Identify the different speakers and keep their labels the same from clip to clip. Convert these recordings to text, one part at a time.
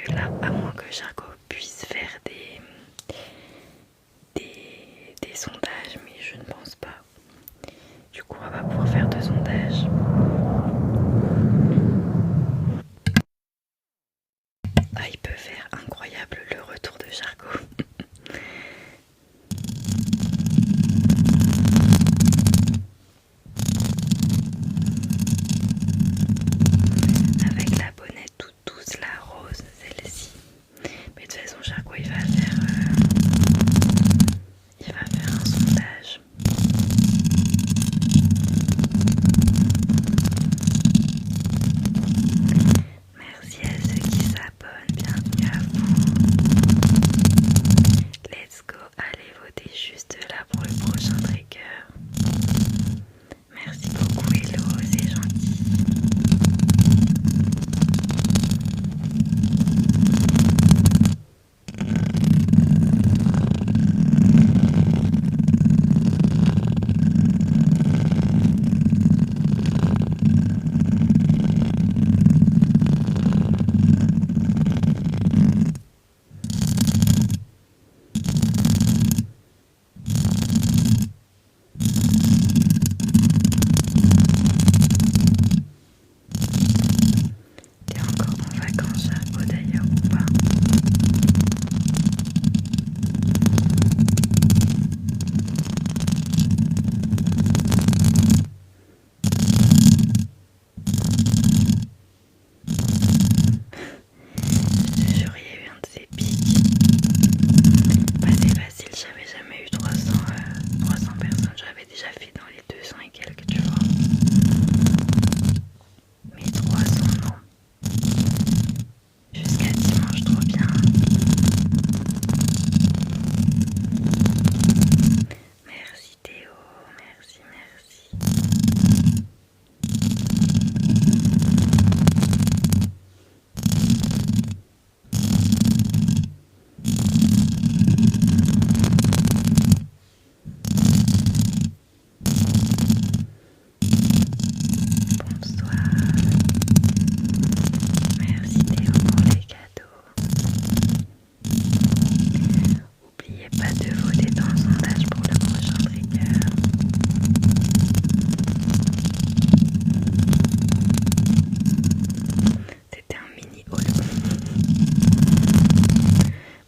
Speaker 1: que là, à moins que Jargo puisse faire des sondages, mais je ne pense pas. Du coup, on va pas pouvoir faire de sondage. Ah, il peut faire incroyable le retour de Jargo. Avec la bonnette toute douce, la rose, celle-ci. Mais de toute façon, Jargo, il va faire un sondage. Merci à ceux qui s'abonnent, bienvenue à vous. Let's go, allez voter juste là pour le prochain trigger. Merci beaucoup Hello, c'est gentil. T'es encore en vacances, Jargo, d'ailleurs, ou pas? Je te jure, il y a eu un de ces pics. Bah, c'est facile, j'avais jamais eu 300 personnes, j'avais déjà fait dans les 200 et quelques, tu vois. Mais 300, non. Jusqu'à dimanche, trop bien. Merci Théo, merci, merci. Bonsoir. Merci Théo pour les cadeaux. N'oubliez pas de voter dans le sondage pour le prochain trigger. C'était un mini haul.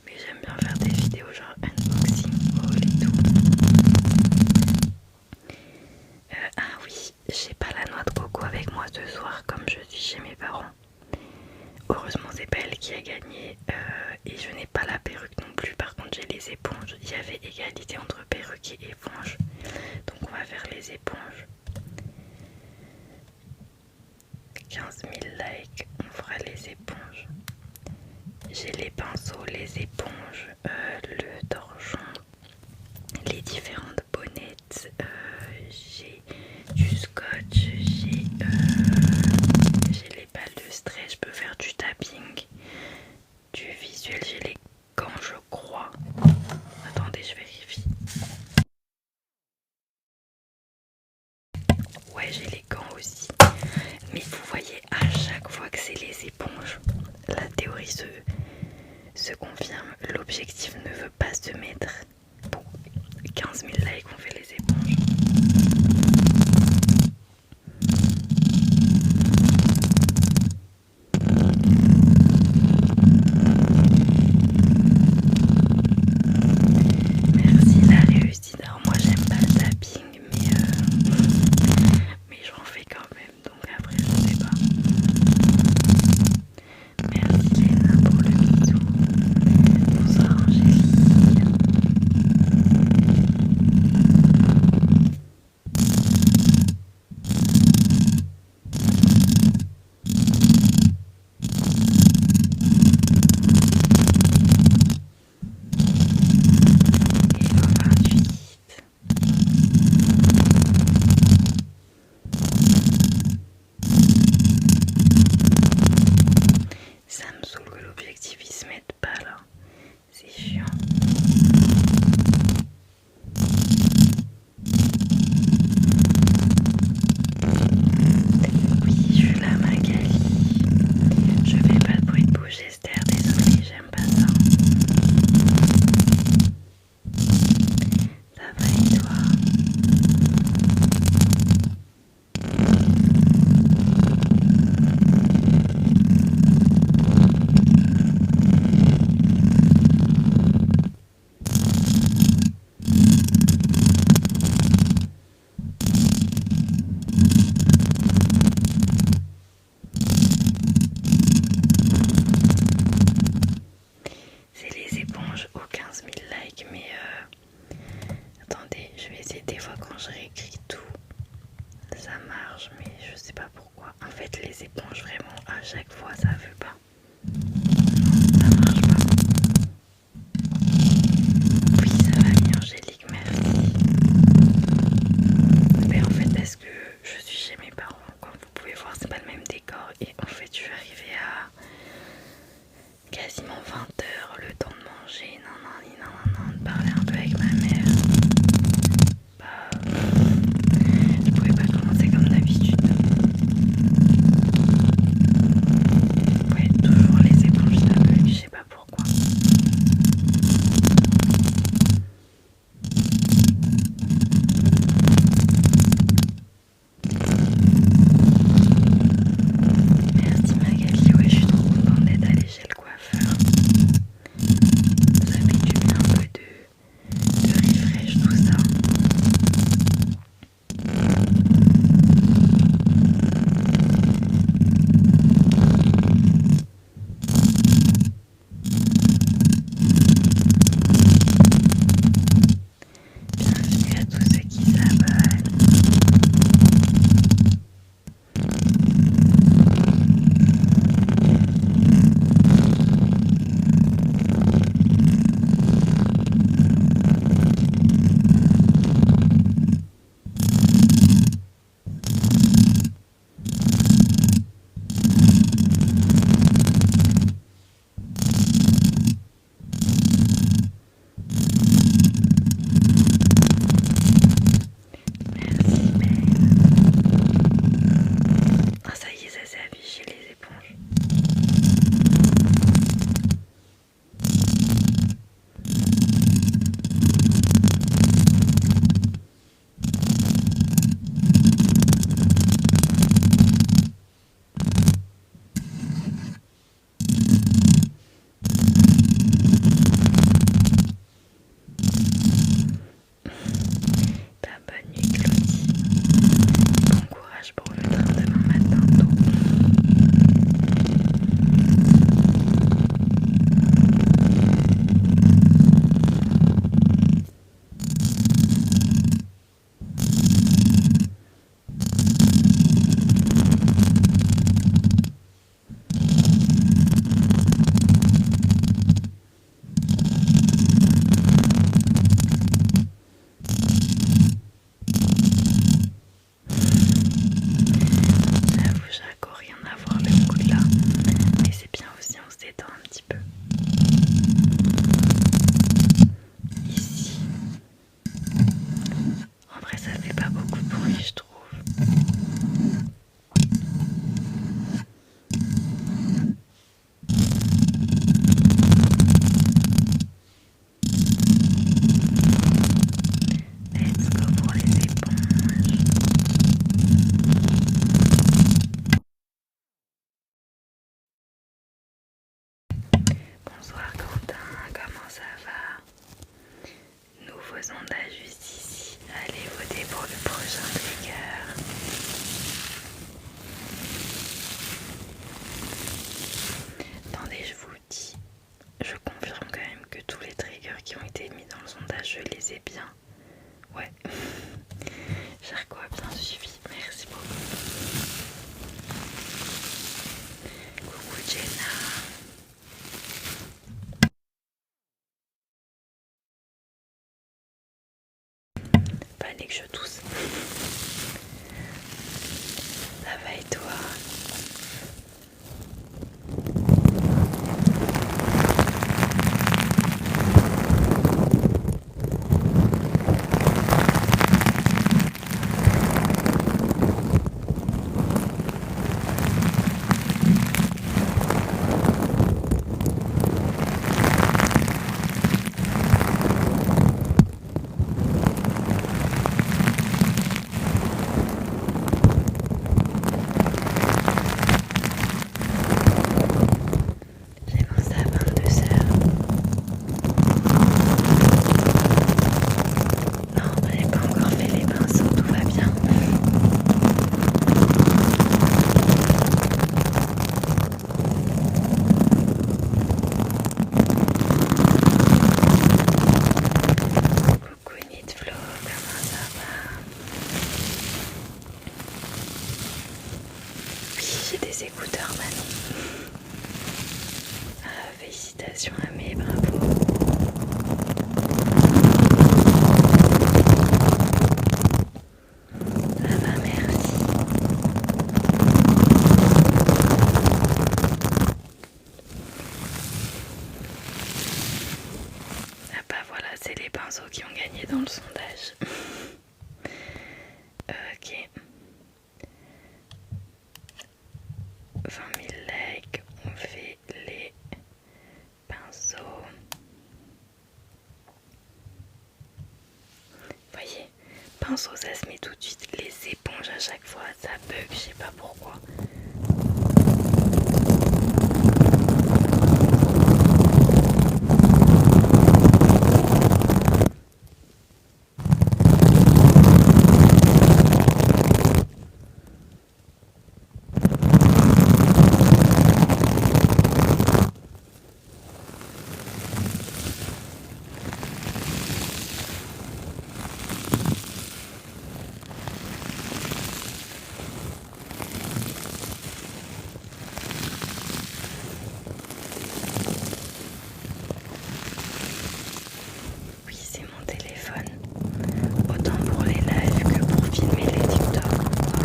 Speaker 1: Mais j'aime bien faire des vidéos genre unboxing, haul et tout. Ah oui, j'ai pas la noix de coco avec moi ce soir comme je suis chez mes parents. Heureusement c'est pas elle qui a gagné et je n'ai pas la perruque non plus. Par contre j'ai les éponges. Il y avait égalité entre perruque et éponge. Donc on va faire les éponges. 15 000 likes, on fera les éponges. J'ai les pinceaux, les éponges, le torchon, les différentes bonnettes. J'ai du scotch, j'ai les balles de stress, je peux faire du tapping, du visuel, j'ai les gants je crois. Attendez, je vérifie. Ouais, j'ai les gants aussi. Mais vous voyez, à chaque fois que c'est les éponges, la théorie se confirme. L'objectif ne veut pas se mettre. Pour 15 000 likes, on fait les éponges. Merci la réussite. Alors moi j'aime pas le tapping, mais j'en fais quand même. Donc après je sais pas. Merci Léna pour le bisou. Bonsoir Angélique. les éponges vraiment à chaque fois, ça veut pas. Ça marche pas. Oui, ça va mieux Angélique, merci. Mais en fait, est-ce que je suis chez mes parents? Comme vous pouvez voir, c'est pas le même décor. Et en fait, je suis arrivée à quasiment 20h, le temps de manger, de parler un peu avec ma mère. Bah, je pouvais pas commencer comme d'habitude. Ouais, toujours les éponges d'aveugle, je sais pas pourquoi. Merci Magali, ouais, je suis trop contente d'être allée chez le coiffeur. Ça fait du bien un peu de refresh tout ça. Bienvenue à tous ceux qui s'abonnent. Merci Belle. Ah ça y est, ça s'est affiché les éponges. Bah, bonne nuit Claudie. Bon courage pour le train demain matin tôt. J'avoue, j'ai encore rien à voir le coup de là. Mais c'est bien aussi, on se détend un petit peu. Ici. En vrai, ça fait pas beaucoup de bruit, je trouve. Let's go pour les éponges. Bonsoir Quentin, comment ça va? Nouveaux sondages juste ici. Allez voter pour le prochain trigger. Attendez, je vous le dis. Je confirme quand même que tous les triggers qui ont été mis dans le sondage, je les ai bien. Ouais. Jarko a bien suivi. Merci beaucoup. Coucou Jenna. Fallait que je tousse. Ça va et toi? dans le sondage. Ok. 20 000 likes, on fait les pinceaux. Voyez, pinceau ça se met tout de suite, les éponges à chaque fois ça bug, je sais pas pourquoi. Oui, c'est mon téléphone. Autant pour les lives que pour filmer les TikTok ou quoi.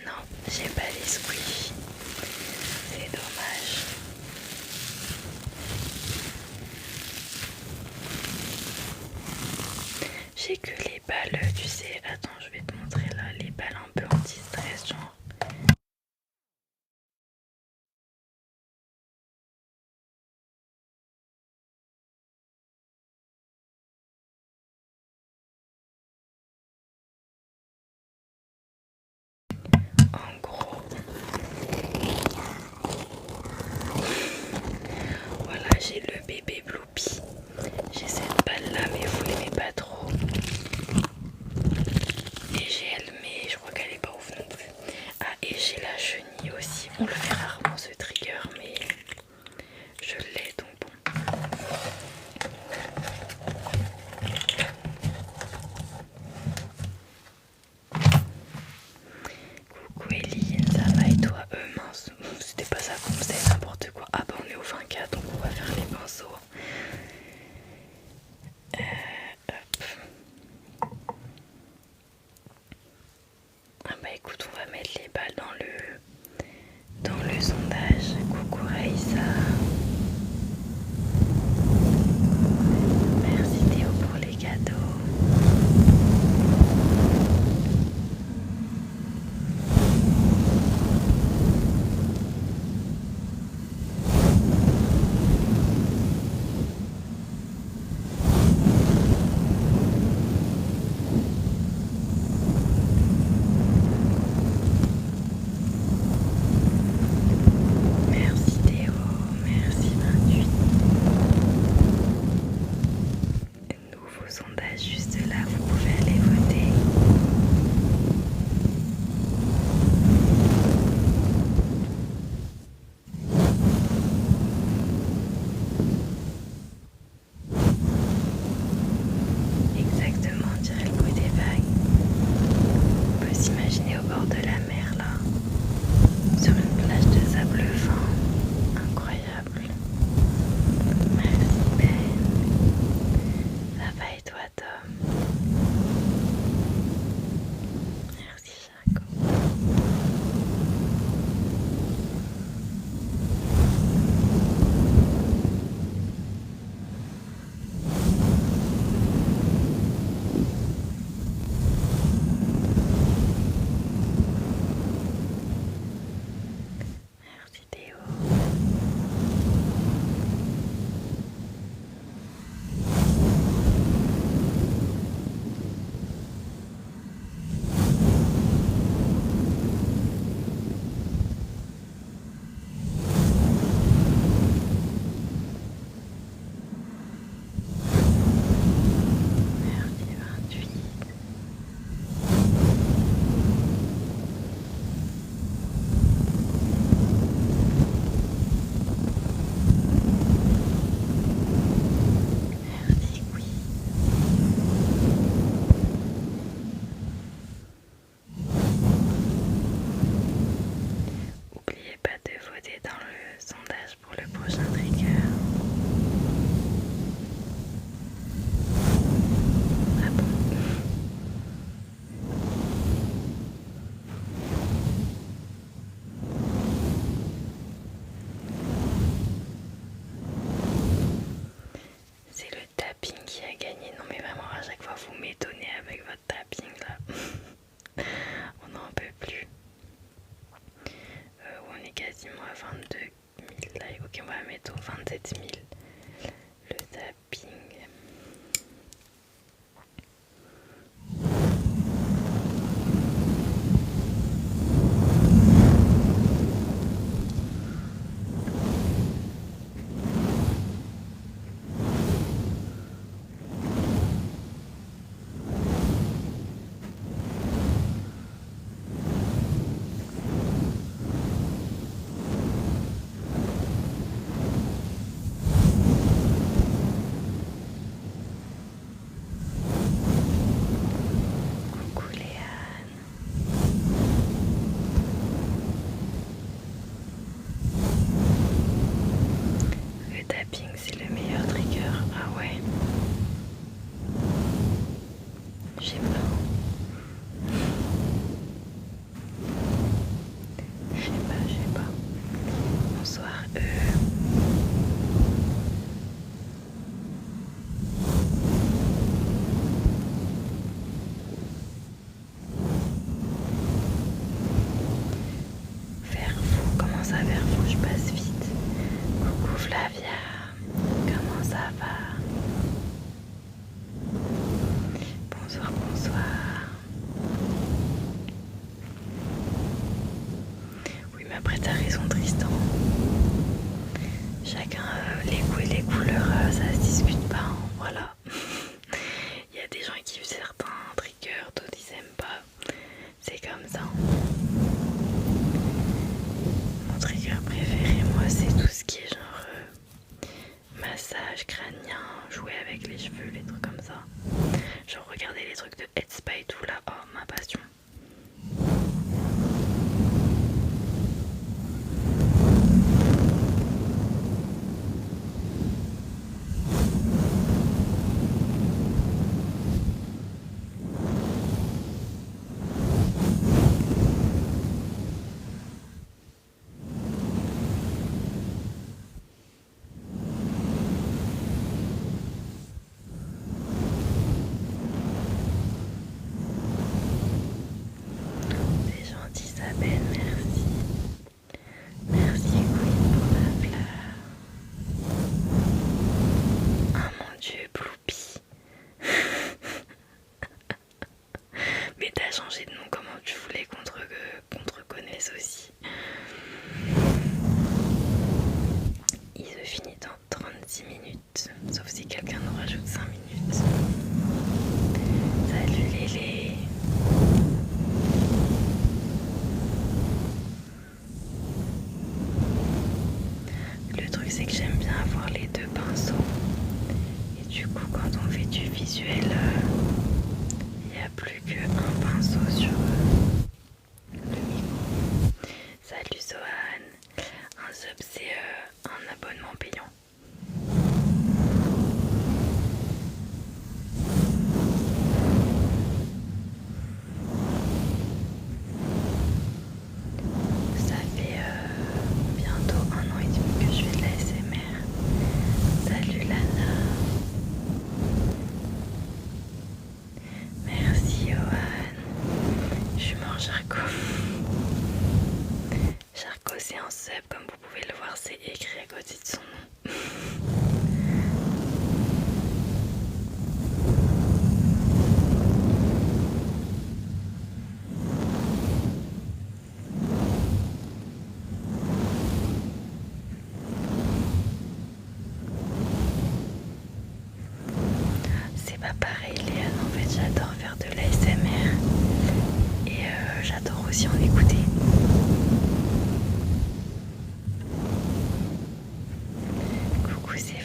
Speaker 1: Non, j'ai pas les squishy. C'est dommage. J'ai que les balles, tu sais. Attends, je vais te montrer là, les balles un peu anti-stress, genre. En gros, voilà, j'ai le bébé Bloopy. J'ai cette balle là, mais vous l'aimez pas trop. Et j'ai elle, mais je crois qu'elle est pas ouf non plus. Ah, et j'ai la chenille aussi. On le fait rarement ce trigger, mais je l'ai donc bon. Coucou Eline, ça va et toi? Mince, c'était pas ça qu'on faisait, n'importe quoi. Ah bah on est au 24, donc on va faire les pinceaux. Hop. Ah bah écoute, on va mettre les balles dans le sondage. Coucou Raïssa. Merci Théo pour les cadeaux. Merci Théo, merci 28. Nouveau sondage juste là, vous pouvez aller voter. Exactement, on dirait le bruit des vagues. On peut s'imaginer au bord de la mer là, sur une plage de sable fin. Incroyable. Merci Ben. Ça va et toi Tom? Merci Jaco. Merci Théo. Merci 28. Merci, oui. N'oubliez pas de voter dans le sondage pour le prochain trigger. likes. Ok, on va mettre aux 27 000 le tapping. Coucou Léane. Le tapping c'est le meilleur trigger. Ah ouais. Je sais pas. Je sais pas. Bonsoir Vers vous, comment ça vers vous? Je passe vite. Coucou Flavia, comment ça va? Bonsoir, bonsoir. Oui, mais après t'as raison Tristan. Chacun les goûts et les couleurs, ça se discute pas, hein, voilà. Il y a des gens qui kiffent certains triggers, d'autres ils aiment pas. C'est comme ça. Mon trigger préféré, moi, c'est tout ce qui est genre massage crânien, jouer avec les cheveux, les trucs comme ça. Genre regarder les trucs de Headspa et tout là, oh ma passion. C'est gentil Isabelle, merci. Merci Queen pour la fleur. Oh mon dieu, Bloopy. Mais t'as changé de nom, comment tu voulais qu'on te reconnaisse aussi? Il se finit dans 36 minutes, sauf si quelqu'un nous rajoute 5 minutes. Salut Lélé. Le truc c'est que j'aime bien avoir les deux pinceaux. Et du coup quand on fait du visuel, il n'y a plus qu'un pinceau sur le micro. Salut Sohan. Un sub c'est un abonnement payant. Ça fait bientôt 1 an et demi que je fais de la SMR. Salut Lana. Merci Johan. Je suis mort Jarko. Jarko c'est un sub, comme vous pouvez le voir, c'est écrit à côté de son nom. C'est pas pareil Léane, en fait j'adore faire de l'ASMR et j'adore aussi en écouter. Coucou c'est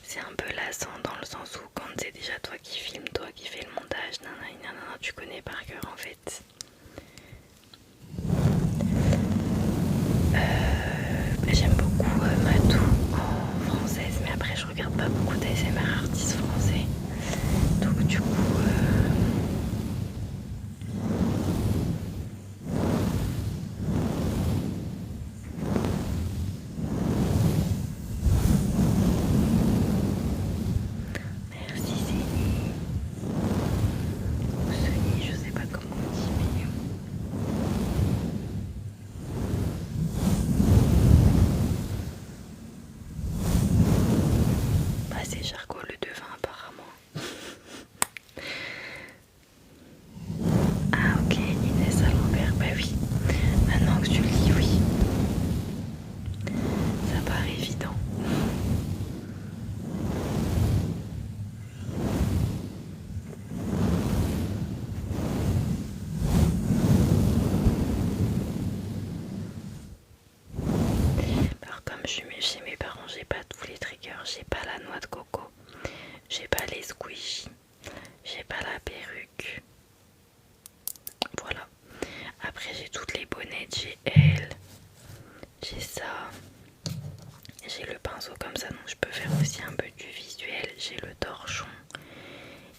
Speaker 1: c'est un peu lassant dans le sens où quand c'est déjà toi qui filmes, toi qui fais le montage, nanana, tu connais par cœur en fait. J'aime beaucoup Matou en française, mais après je regarde pas beaucoup d'ASMR artistes français. Donc du coup... Merci Zénie. Ou Sony, je sais pas comment on dit, mais... Bah c'est Charcot le devin apparemment. Ah ok, Inès à l'envers, bah oui. Maintenant que tu le dis, oui. Ça paraît évident. Alors comme je suis chez mes parents, j'ai pas tous les triggers. J'ai pas la noix de coco. J'ai pas les squishies. J'ai pas la perruque. Voilà. Après j'ai toutes les bonnettes. J'ai elle. J'ai ça. J'ai le pinceau comme ça, donc je peux faire aussi un peu du visuel. J'ai le torchon.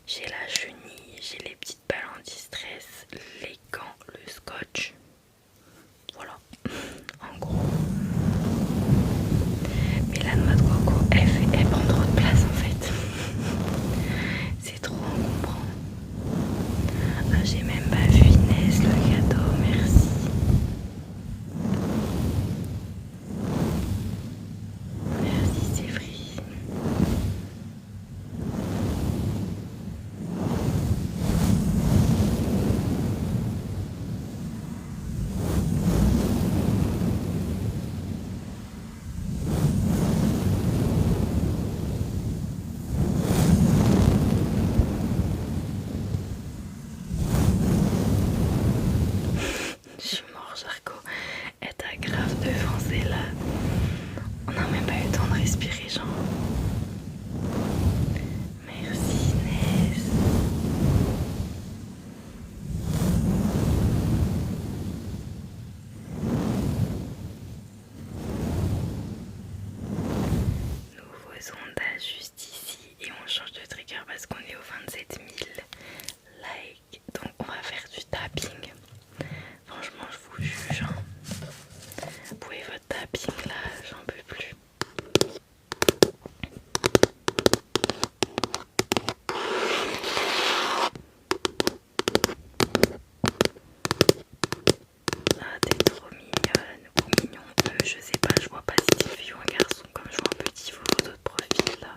Speaker 1: J'ai la chenille. J'ai les petites balles anti-stress. Les gants. Le scotch. Voilà. En gros. Mais la noix de coco, elle prend trop de place en fait. C'est trop encombrant. Ah, j'ai même pas vu Inès le gâteau, merci. Merci Séverine. Je suis mort, Jarko. Elle t'a grave devancé là. On n'a même pas eu le temps de respirer, genre. Merci Inès. Nouveau sondage juste ici et on change de trigger parce qu'on est au 27 000 likes. Donc on va faire du tapping. Franchement je vous juge. Hein. Vous pouvez votre tapping là, j'en peux plus. Ah t'es trop mignonne ou mignon. Je sais pas, je vois pas si c'est une fille ou un garçon comme je vois un petit photo de profil là.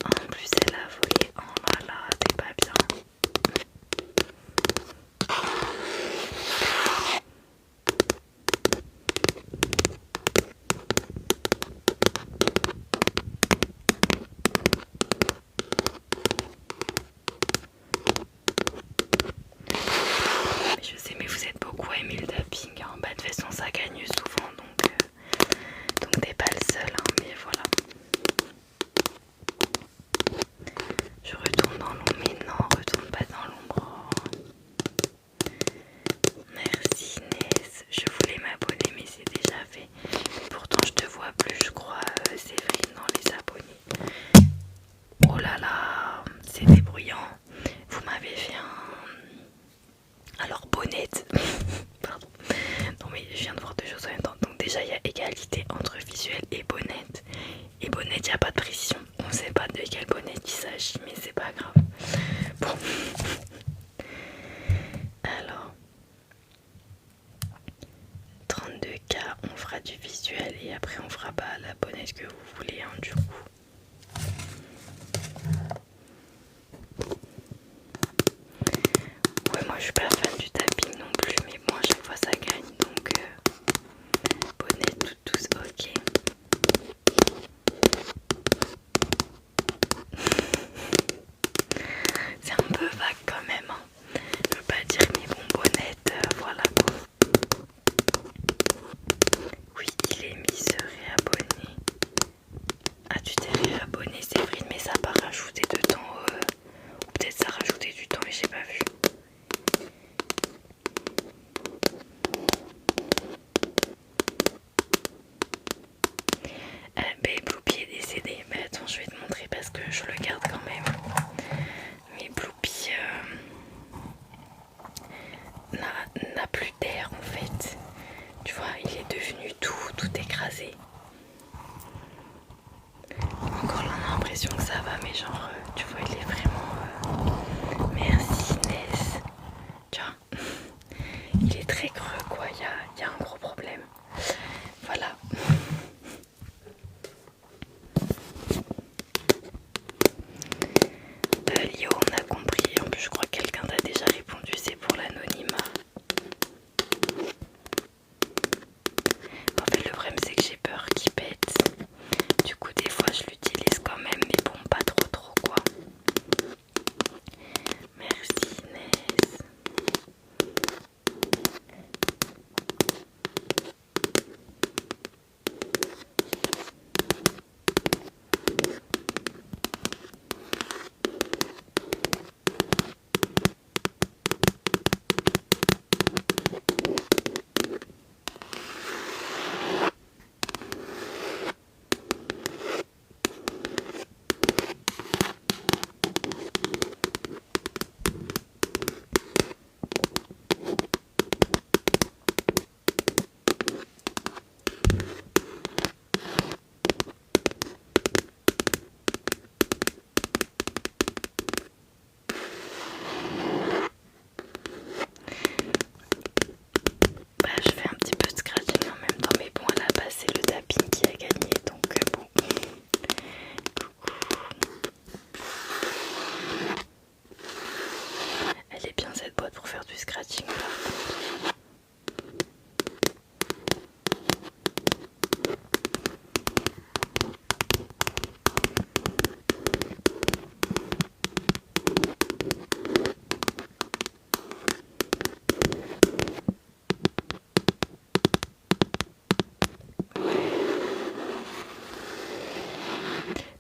Speaker 1: En plus elle a volé. Oh là là, t'es pas bien. Mais je sais, mais vous êtes beaucoup à aimer le tapping. Hein. Bah, de toute façon, ça gagne souvent, donc t'es pas le seul. Hein, mais voilà. Je retourne dans l'ombre, mais non, retourne pas dans l'ombre. Merci Inès. Je voulais m'abonner, mais c'est déjà fait. Pourtant, je te vois plus, je crois, Séverine, dans les abonnés. Oh là là, c'était bruyant. Vous m'avez fait un... Alors, bonnette. Pardon. Non mais je viens de voir deux choses en même temps. Donc déjà, il y a égalité entre visuel et bonnette. Et bonnette, il n'y a pas de précision. On ne sait pas de quelle bonnette il s'agit, mais c'est pas grave. Bon. Alors, 32K, on fera du visuel et après on fera pas la bonnette que vous voulez, hein, du coup. Ouais, moi je suis pas fan du tapping non plus, mais bon, à chaque fois ça gagne, donc bonnette toutes douce, ok. C'est un peu vague quand même, hein. Je veux pas dire mes bonbonnettes, voilà quoi. Oui, il est mis se réabonner. Ah, l'impression que ça va, mais genre, tu vois, il est vraiment... Merci Inès. Tu vois, il est très creux quoi, il y a un gros problème. Voilà. Lio, on a compris. En plus, je crois que quelqu'un t'a déjà répondu, c'est pour l'anonymat. En fait, le problème, c'est que j'ai peur qu'il pète. Du coup, des fois, je l'utilise quand même, mais bon, pas trop quoi. Merci Inès. Bah, je fais un petit peu de scratching en même temps, mais bon, à la base, c'est le tapping qui a gagné, donc bon. Elle est bien cette boîte pour faire du scratching là.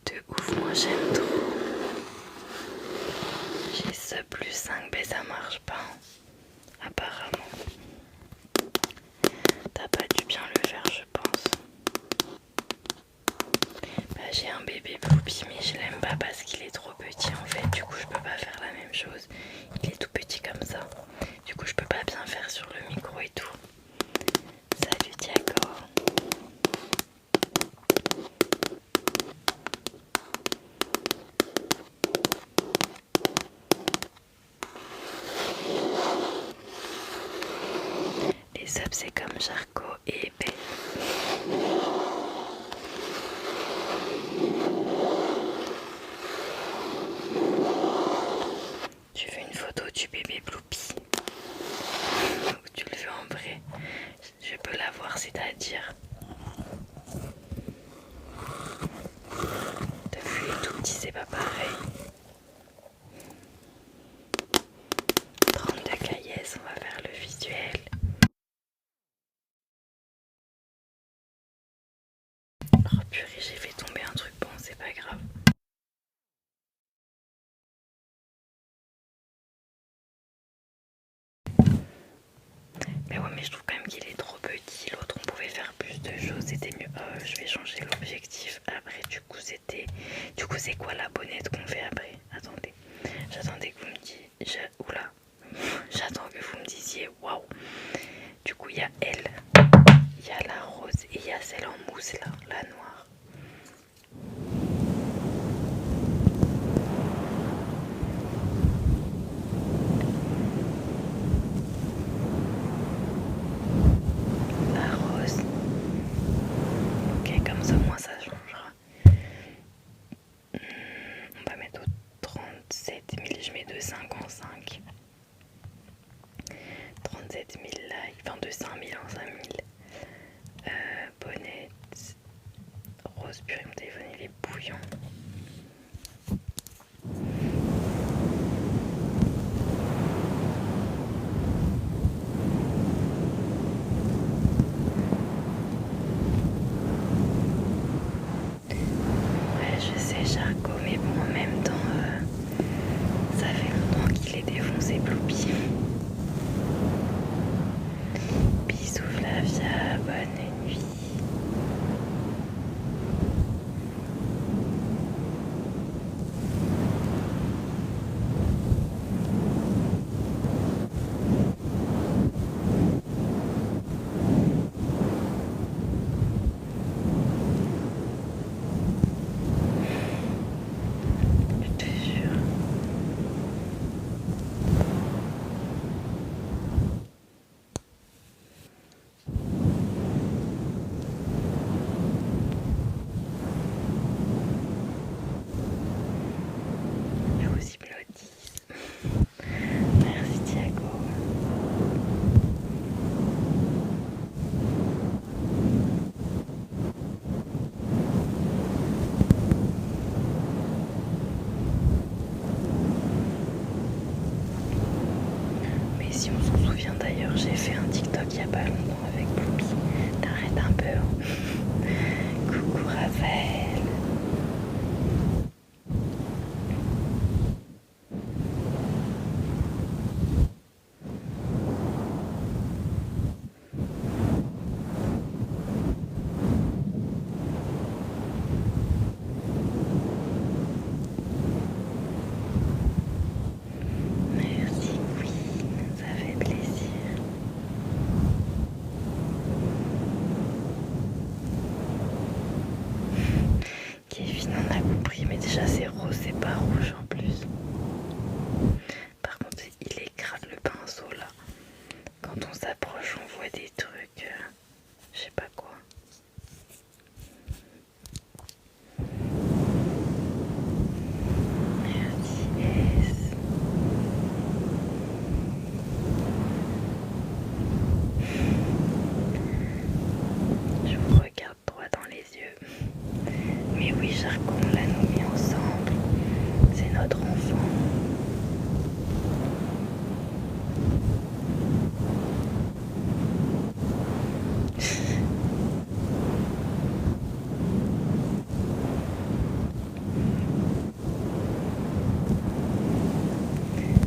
Speaker 1: De ouf, moi j'aime trop. J'ai ce plus 5, mais ça marche pas. Apparemment. T'as pas dû bien le faire, je pense. Bah, j'ai un bébé Blooby, mais je l'aime pas parce qu'il est trop petit en fait. Du coup, je peux pas faire la même chose. Il est tout petit comme ça. Du coup, je peux pas bien faire sur le micro et tout. Salut Diago. Les subs, c'est comme Jarko et Ben. Tu veux une photo du bébé Blooby? Ou tu le veux en vrai? Je peux la voir, c'est-à-dire. T'as vu, il est tout petit, c'est pas pareil. 32 caillasses, on va faire le visuel. Oh purée, j'ai fait tomber un truc, bon, c'est pas grave. Mais ouais, mais je trouve quand même qu'il est trop petit. L'autre, on pouvait faire plus de choses, c'était mieux. Je vais changer l'objectif. Après, du coup, c'était. Du coup, c'est quoi la bonnette qu'on fait après? Attendez. J'attendais que vous me disiez. Oula. J'attends que vous me disiez waouh. Du coup, il y a elle, il y a la rose et il y a celle en mousse là, la noire. La rose. Ok, comme ça, moi ça changera. On va mettre au 37 000, je mets de déjà c'est rose, c'est pas rouge en plus. Par contre il écrase le pinceau là. Quand on s'approche on voit des trucs, je sais pas quoi. Merci S. Je vous regarde droit dans les yeux. Mais oui, Charcot, on l'a nommé ensemble. C'est notre enfant.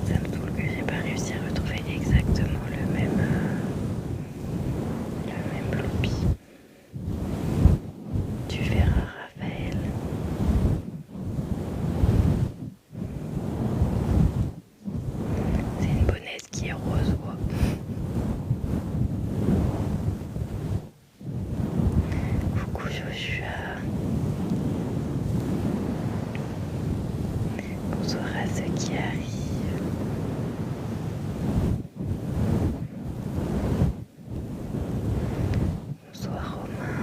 Speaker 1: Ça me saoule que j'ai pas réussi à retrouver exactement le même Loopy. Tu verras, Raphaël. C'est une bonnette qui est rose, quoi. Coucou Joshua. Bonsoir à ceux qui arrivent. Bonsoir Romain.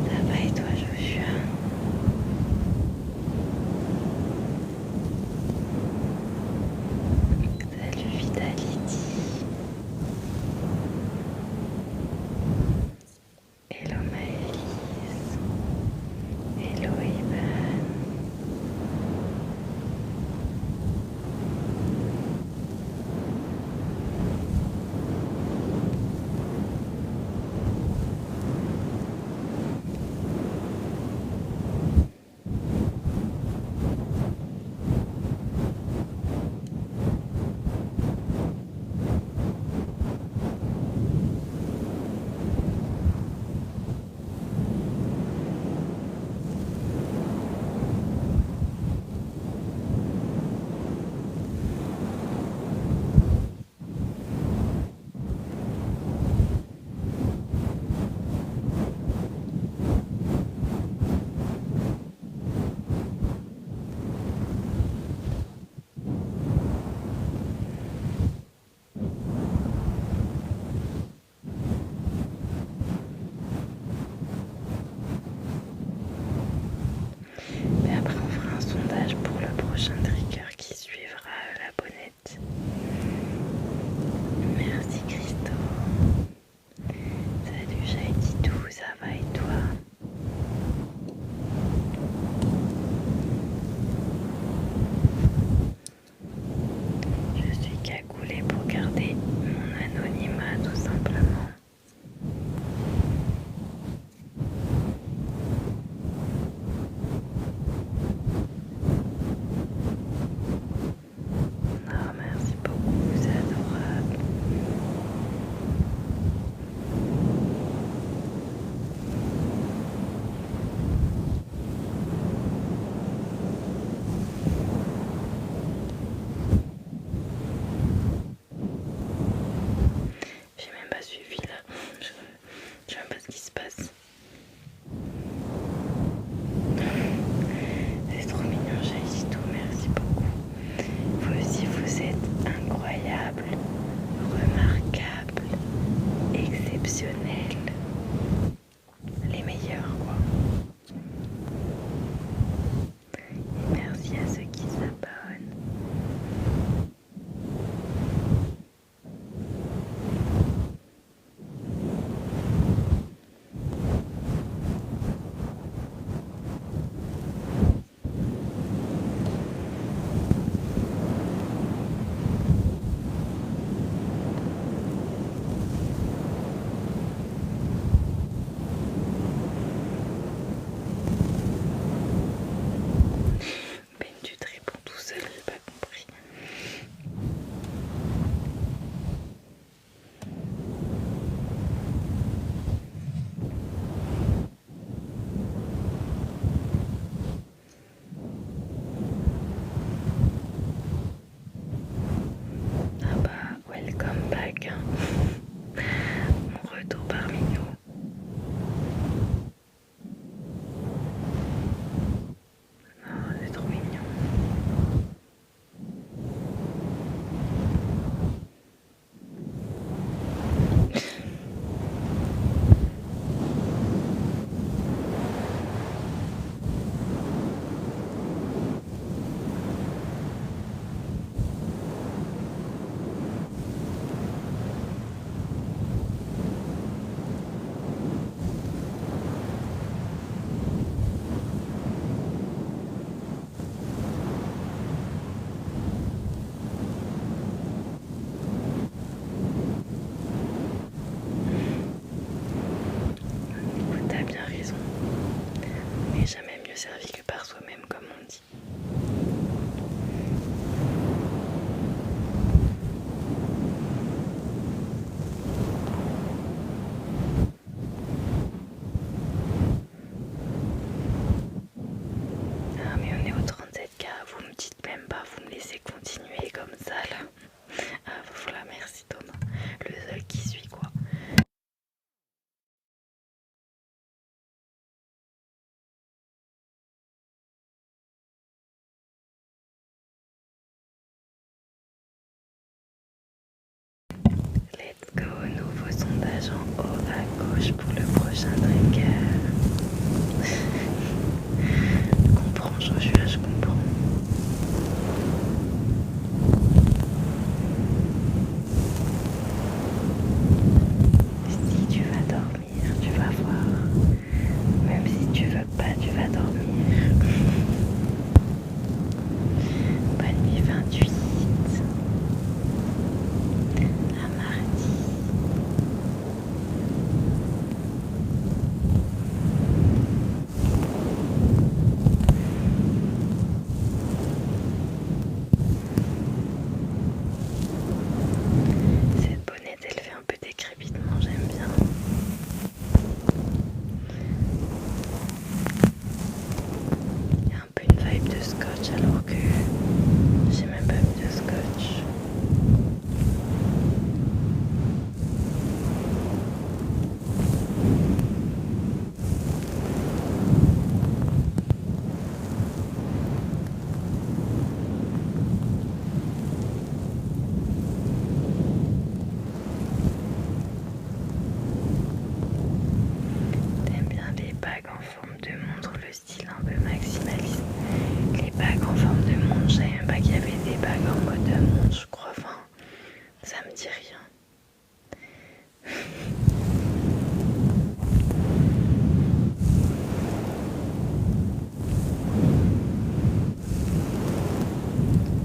Speaker 1: Ça va et toi Joshua? Salut Vitality. Hello Maëlys. Hello Ivan. Mais après on fera un sondage pour le prochain trigger qui suivra la bonnette. Merci Christo. Salut Jaïdidou, ça va et toi? Je suis cagoulée pour garder mon anonymat tout simplement. Ah, merci beaucoup, c'est adorable. J'ai même pas suivi là. Je sais même pas ce qui se passe. C'est trop mignon, Jaïdidou, merci beaucoup. Vous aussi, vous êtes incroyable, remarquable, exceptionnel. Les meilleurs, quoi. Et merci à ceux qui s'abonnent. gauche pour le prochain trigger. Je comprends, Joshua, je comprends. Si tu vas dormir, tu vas voir. Même si tu veux pas, tu vas dormir. Bonne nuit 28. À mardi. Cette bonnette, elle fait un peu décrépitement, j'aime bien. Il y a un peu une vibe de scotch alors que j'ai même pas mis de scotch. T'aimes bien les bagues en forme de montre, le style un peu maximaliste. Les bagues en forme de montre, je savais même pas qu'il y avait des bagues en mode de montre, je crois. Enfin, ça me dit rien.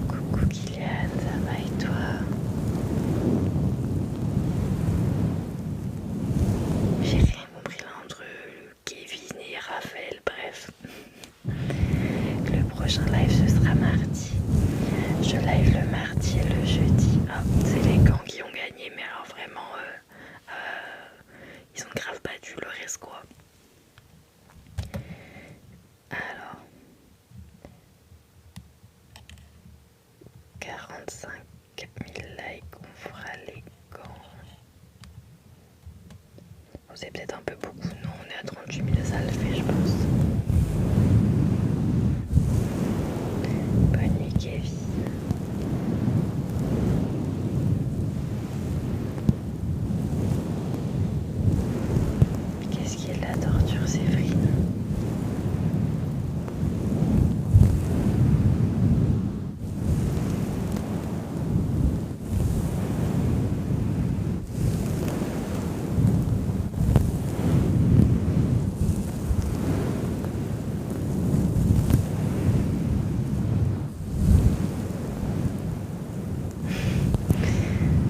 Speaker 1: Coucou Kylian, ça va et toi? J'ai rien compris là entre Kevin et Raphaël, bref. Le prochain live ce sera mardi. Je live le mardi et le jeudi. Ah, c'est les gants qui ont gagné, mais alors vraiment, ils ont grave battu le reste quoi. Alors, 45 000 likes, on fera les gants. Bon, c'est peut-être un peu beaucoup, non, on est à 38 000, ça le fait je pense. Bonne nuit Kevin. Qu'est-ce qui est de la torture, Séverine?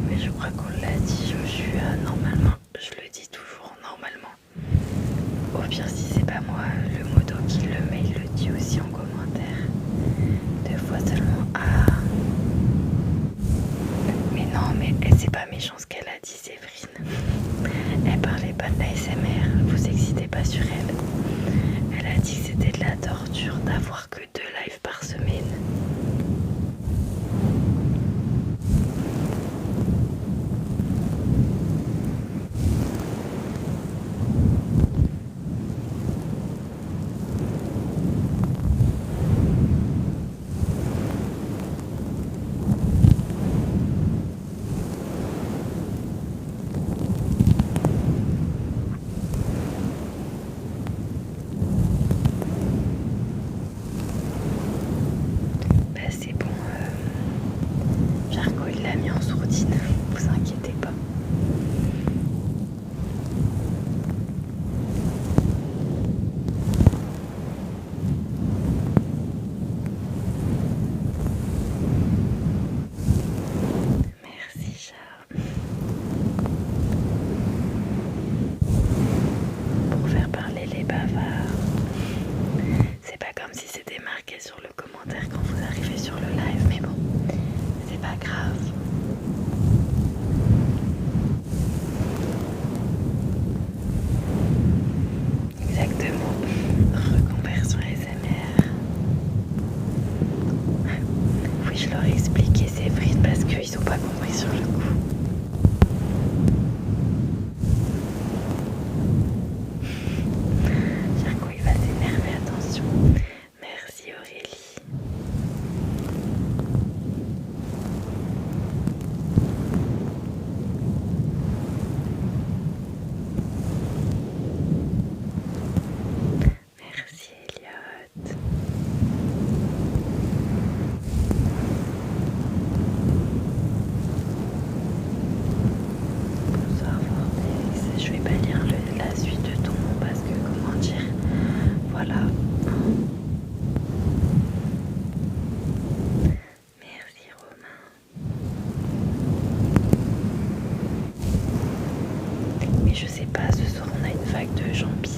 Speaker 1: Mais je crois qu'on l'a dit, Joshua, normalement, je le dis toujours normalement. Au pire, si c'est pas moi, le modo qui le met, il le dit aussi en commentaire. 2 fois seulement. Ah. Mais non, mais c'est pas méchant ce qu'elle a dit, Séverine. Elle parlait pas de la SMR, vous excitez pas sur elle. Elle a dit que c'était de la torture d'avoir que 2 lives par semaine.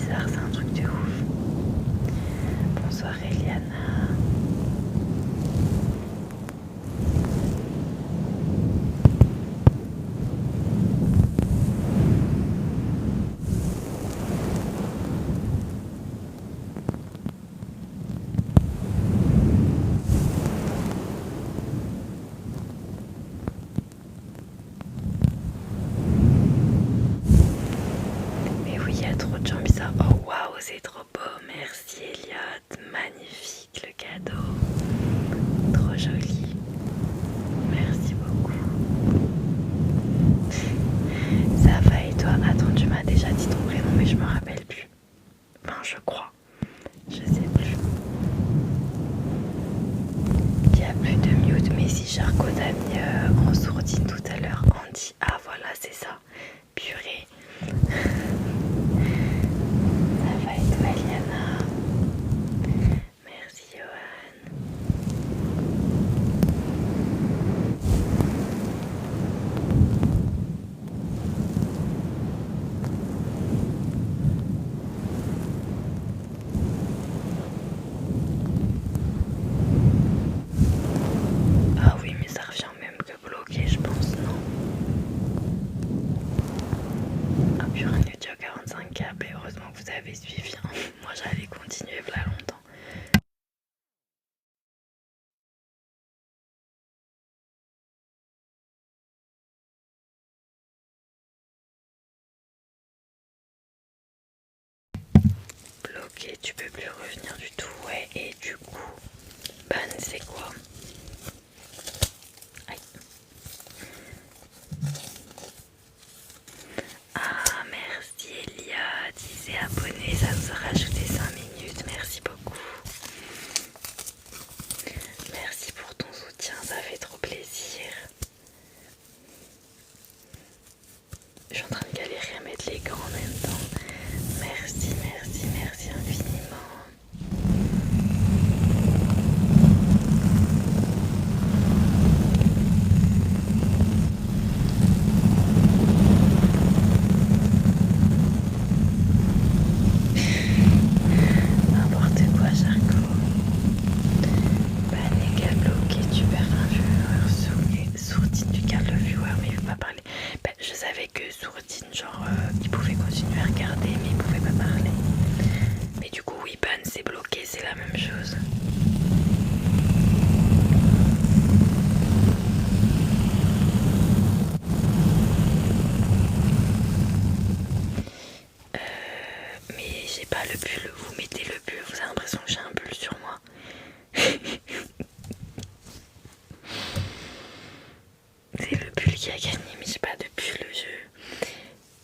Speaker 1: bizarre, c'est un truc de ouf. Bonsoir Eliana. Mais oui, il y a trop de gens bizarres. Oh waouh, c'est trop beau. Merci Elliot. Magnifique le cadeau. Trop joli. Merci beaucoup. Ça va et toi? Attends, tu m'as déjà dit ton prénom mais je me rappelle plus. Enfin, je crois. Je sais plus. Il n'y a plus de mute, mais si Charcot t'a mis en sourdine tout à l'heure, Andy. Ah voilà, c'est ça. Purée. Ça va et toi, Eliana? Merci, Johan. Ah oui, mais ça revient même que bloqué, je pense, non? Ah purée, on est déjà 45K, mais heureusement que vous avez suivi. Hein. Moi, j'allais continuer là longtemps. Bloqué, tu peux plus revenir du tout, ouais, et du coup, ban, c'est quoi? Aïe. Ah, merci Elia, disait abonné, ça nous a rajouté 5 minutes, merci beaucoup. Merci pour ton soutien, ça fait trop plaisir. Je suis en train de galérer à mettre les gants en même temps. Merci, merci, merci infiniment. N'importe quoi, Charcot. Ban bloqué, tu perds un viewer. Sourdine, tu gardes le viewer, mais il veut pas parler. Bah, je savais que Sourdine, genre, il pouvait continuer à regarder, mais il pouvait pas parler. Mais du coup, oui, ban, c'est bloqué, c'est la même chose. Mais j'ai pas le pull, vous mettez le pull, vous avez l'impression que j'ai un pull sur moi. C'est le pull qui a gagné, mais j'ai pas de pull,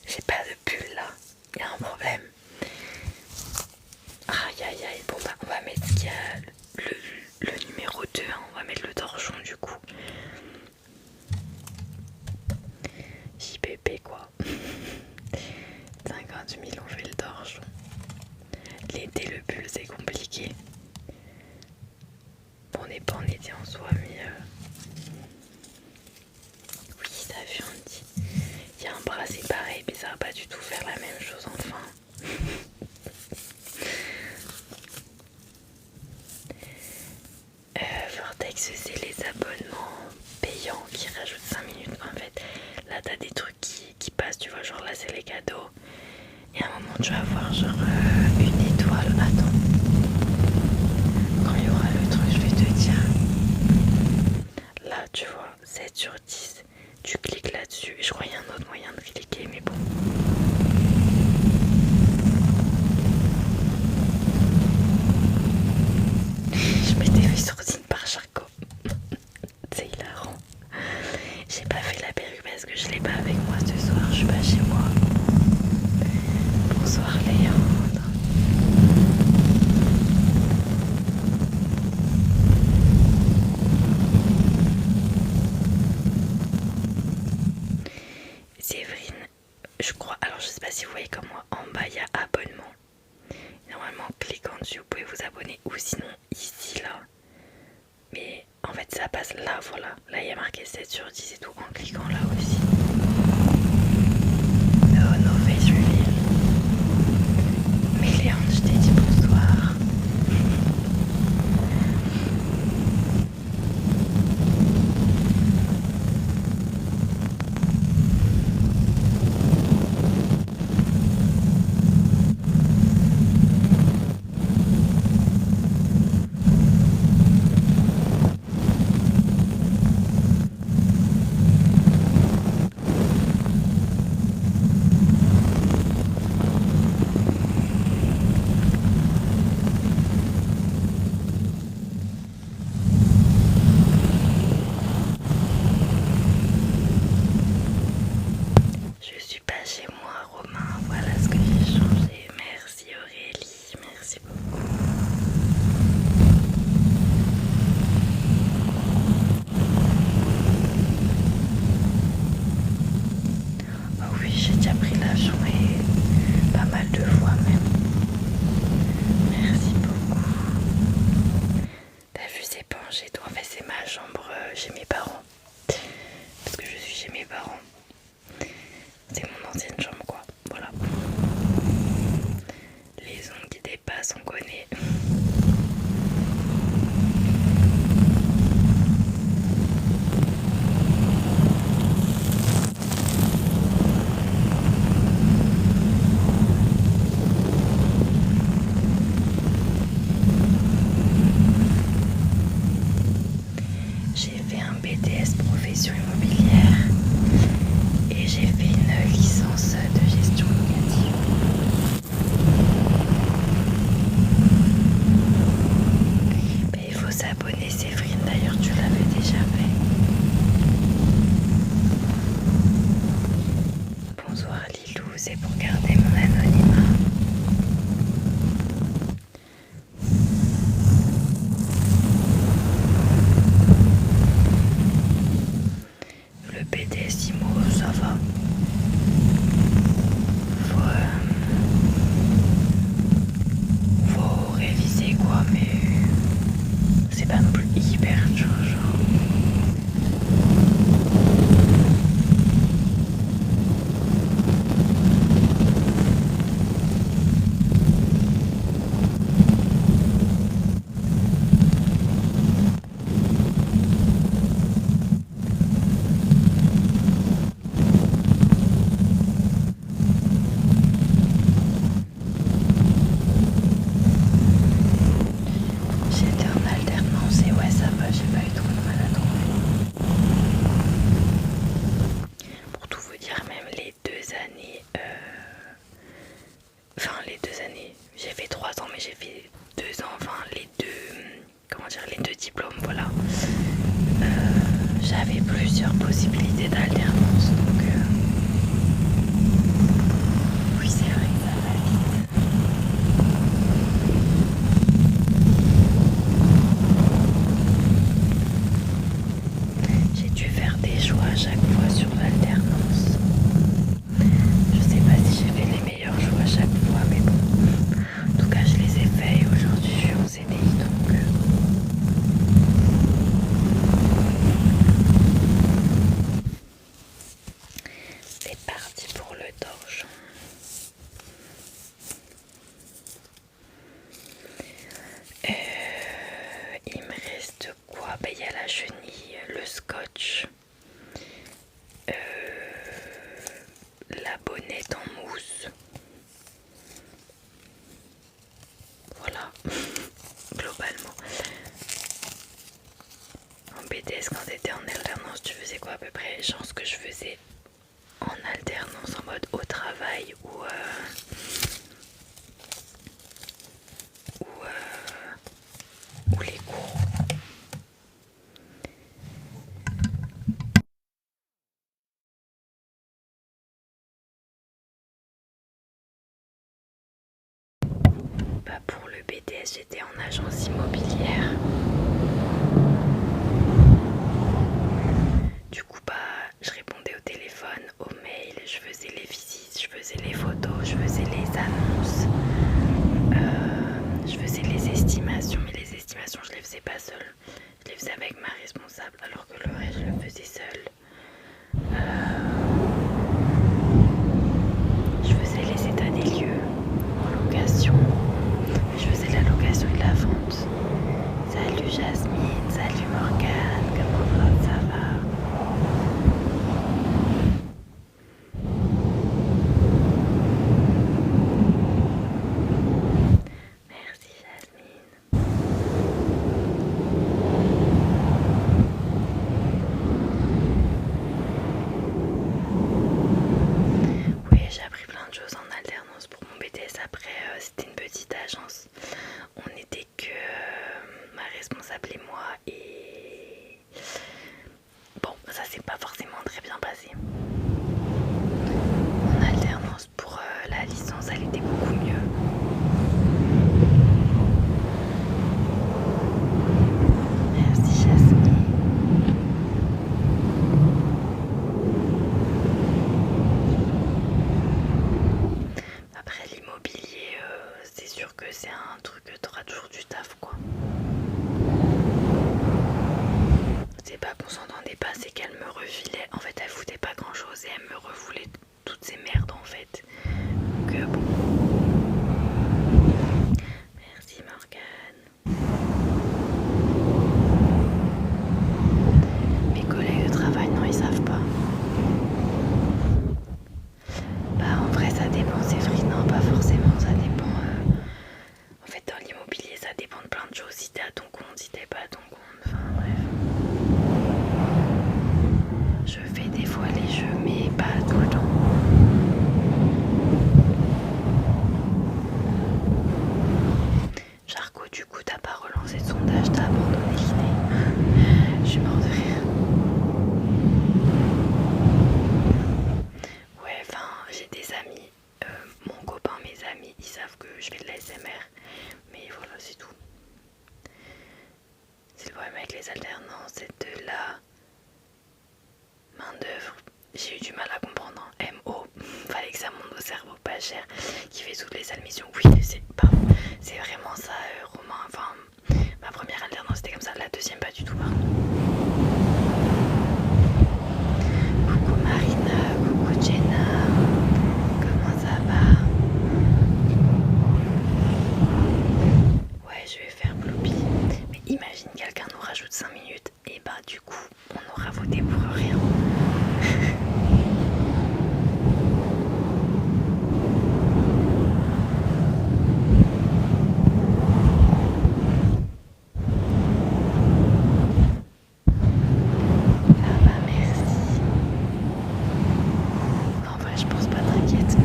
Speaker 1: j'ai pas de pull là, il y a un problème. Aïe aïe aïe, bon bah on va mettre ce qu'il y a le numéro 2, hein. On va mettre le torchon du coup. JPP quoi. 50 000 on fait le torchon. L'été le pull c'est compliqué. Bon, on n'est pas en été en soi mais oui ça fait un petit. Il y a un bras c'est pareil mais ça va pas du tout faire la même chose enfin. Vortex c'est les abonnements payants qui rajoutent 5 minutes en fait. Là t'as des trucs qui passent, tu vois, genre là c'est les cadeaux. Et à un moment tu vas voir genre une étoile. Attends. Quand il y aura le truc je vais te dire. Là tu vois 7 sur 10. Tu cliques là-dessus. Je crois qu'il y a un autre moyen de cliquer mais bon. façon connaît. J'ai fait un BTS profession immobilière et j'ai fait une licence de gestion locative. Mais il faut s'abonner, Séverine, d'ailleurs tu l'avais déjà fait. Bonsoir Lilou, c'est pour garder mon anonymat. Le BTS IMO, ça va. Faut réviser quoi, mais c'est pas non plus hyper dur, genre. J'étais en alternance et ouais, ça va, j'ai pas eu trop de mal à trouver. Pour tout vous dire, même les 2 années, j'ai fait 3 ans, mais j'ai fait 2 ans, enfin les deux diplômes, voilà. J'avais plusieurs possibilités d'alternance, donc oui, c'est vrai que ça va vite. J'ai dû faire des choix à chaque fois sur l'alternance. Je sais pas si j'ai fait les meilleurs choix à chaque fois, mais bon. En tout cas, je les ai faits et aujourd'hui je suis en CDI, donc c'est parti pour le torchon. Il me reste quoi? Il y a la chenille, le scotch, la bonnette en mousse. Voilà, globalement. En BTS, quand t'étais en alternance, tu faisais quoi à peu près? Genre ce que je faisais en alternance, en mode au travail ou les cours. Bah pour le BTS, j'étais en agence immobilière. Du coup, je répondais au téléphone, aux mails, je faisais les visites, je faisais les photos, je faisais les annonces, je faisais les estimations, mais les estimations, je les faisais pas seule. Je les faisais avec ma responsable, alors que le reste, je le faisais seule. Je faisais les états des lieux en location. Je faisais la location et la vente. Salut Jasmine, salut Morgane, comment ça va? Merci Jasmine. Oui, j'ai appris plein de choses en alternance pour mon BTS. Après, c'était une petite agence. On n'était que ma responsable et moi. Et bon, ça s'est pas forcément très bien passé. Mon alternance pour la licence, elle était beaucoup mieux. Merci Jasmine. Après l'immobilier, c'est sûr que c'est un truc que t'auras toujours du taf quoi. C'est pas qu'on s'entendait pas, c'est qu'elle me refilait. En fait, elle foutait pas grand chose et elle me refoulait toutes ces merdes en fait. Donc bon. Mais du coup t'as pas relancé de sondage, t'as abandonné l'idée. Je suis morte de rire. Ouais, enfin j'ai des amis, mon copain, mes amis, ils savent que je fais de la SMR, mais voilà c'est tout. C'est le problème avec les alternances, c'est de la main d'œuvre. J'ai eu du mal à comprendre, hein. MO, fallait que ça monte au cerveau pas cher, qui fait toutes les admissions. Oui, c'est vraiment ça, Romain. Enfin, ma première alternance c'était comme ça, la deuxième pas du tout, par contre. Coucou Marina, coucou Jenna, comment ça va? Ouais, je vais faire Bloopy. Mais imagine quelqu'un nous rajoute 5 minutes, et bah du coup, on aura voté pour rien. Ça va, merci. En vrai, je pense pas, t'inquiète.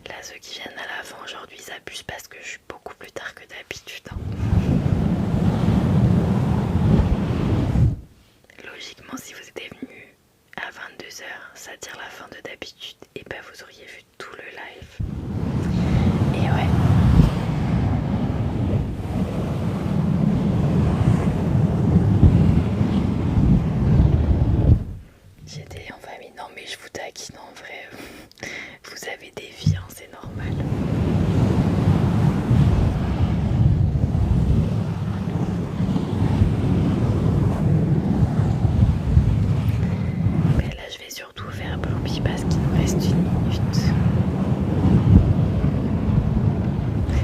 Speaker 1: Là, ceux qui viennent à la fin aujourd'hui, ils abusent parce que je suis beaucoup plus tard que d'habitude, hein. Logiquement, si vous étiez venu à 22 h, c'est-à-dire la fin de d'habitude, et ben vous auriez vu tout le live. Et ouais. J'étais en famille. Non mais je vous taquine, en vrai. Vous avez des vies, hein, c'est normal. Mais là je vais surtout faire Bloopy parce qu'il nous reste 1 minute.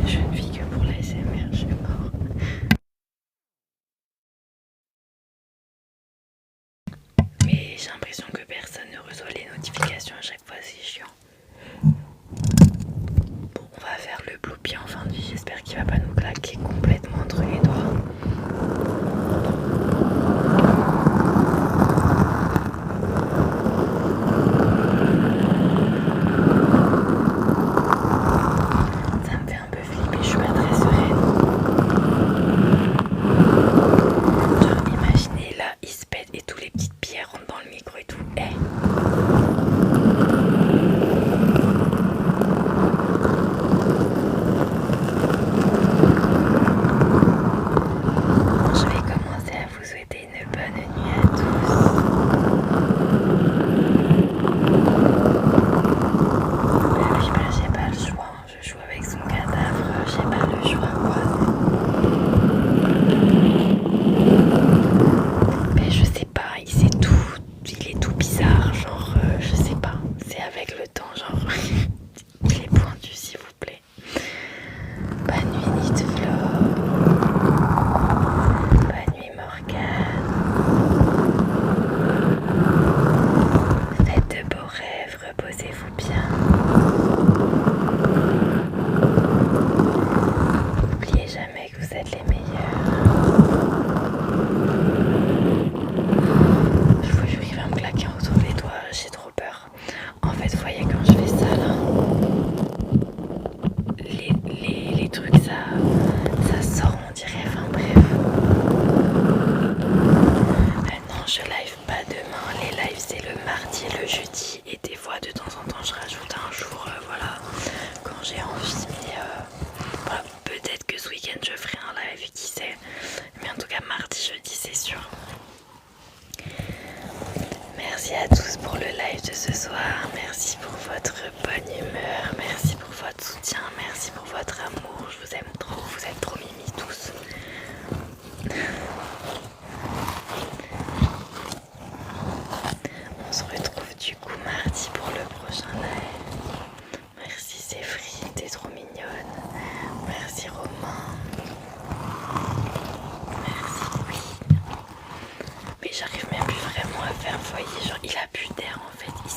Speaker 1: Je ne vis que pour la SMR, je suis mort. Mais j'ai l'impression que personne ne reçoit les notifications à chaque fois, c'est chiant. Bon, on va faire le Bloopy en fin de vie, j'espère qu'il va pas nous claquer complètement entre les doigts. Ça me fait un peu flipper, je suis pas très sereine. Genre imaginez là, il se pète et tous les petites pierres rentrent dans le micro et tout. Je vais commencer à vous souhaiter une bonne nuit à tous. Oui, bah, j'ai pas le choix, hein. Je joue avec son cadavre, j'ai pas le choix, quoi. Mais je sais pas, il est tout bizarre, genre, je sais pas, c'est avec le temps, genre, il est pointu s'il vous plaît. Bonne nuit Nidflo, bonne nuit Morgane, faites de beaux rêves, reposez-vous bien. N'oubliez jamais que vous êtes les meilleurs. Je vous jure, il va me claquer autour des doigts, j'ai trop peur. En fait, vous voyez quand je fais ça là, les trucs ça sort, on dirait, enfin bref. Non, je live pas demain, les lives c'est le mardi et le jeudi, et des fois de temps en temps je rajoute un jour, voilà, quand j'ai envie, mais voilà, peut-être que ce week-end je ferai un live, qui sait, mais en tout cas mardi, jeudi c'est sûr. Merci à tous pour le live de ce soir, merci pour votre bonne humeur, merci pour votre soutien, merci pour votre amour, je vous aime trop, vous êtes trop mimi tous. On se retrouve du coup mardi pour le prochain live. Merci Séphrie, t'es trop mignonne. Merci Romain. Merci oui. Mais j'arrive même plus vraiment à faire, vous voyez, genre il a plus d'air en fait, il